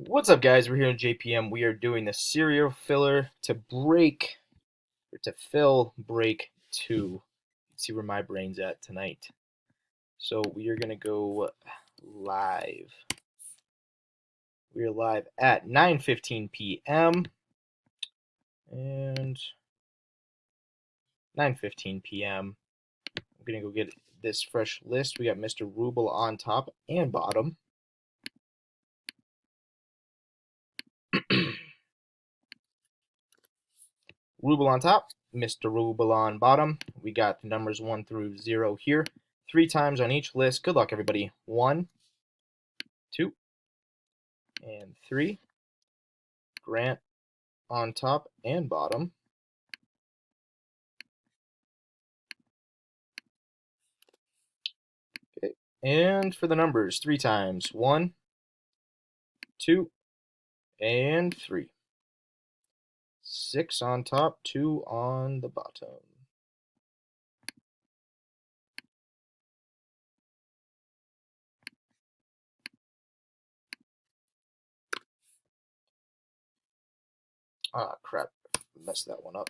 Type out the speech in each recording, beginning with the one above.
What's up, guys? We're here in JPM. We are doing the serial filler to fill break 2. Let's see where my brain's at tonight. So we are gonna go live. We are live at 9:15 p.m. and 9:15 p.m. I'm gonna go get this fresh list. We got Mr. Ruble on top and bottom. Ruble on top, Mr. Ruble on bottom. We got the numbers 1 through 0 here. 3 times on each list. Good luck, everybody. 1, 2, and 3. Grant on top and bottom. Okay. And for the numbers, 3 times. 1, 2, and 3. 6 on top, 2 on the bottom. Ah, crap. Messed that one up.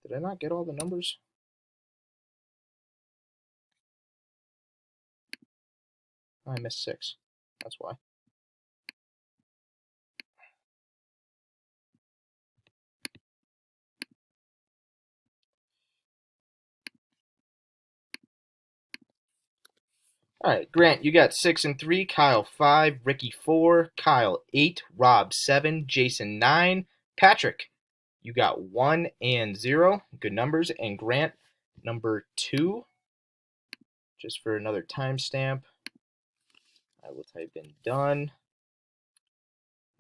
Did I not get all the numbers? Oh, I missed 6. That's why. All right, Grant, you got 6 and 3, Kyle 5, Ricky 4, Kyle 8, Rob 7, Jason 9, Patrick, you got 1 and 0, good numbers, and Grant number 2, just for another timestamp. I will type in done.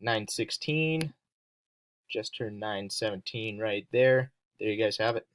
9:16, just turned 9:17 right there. There you guys have it.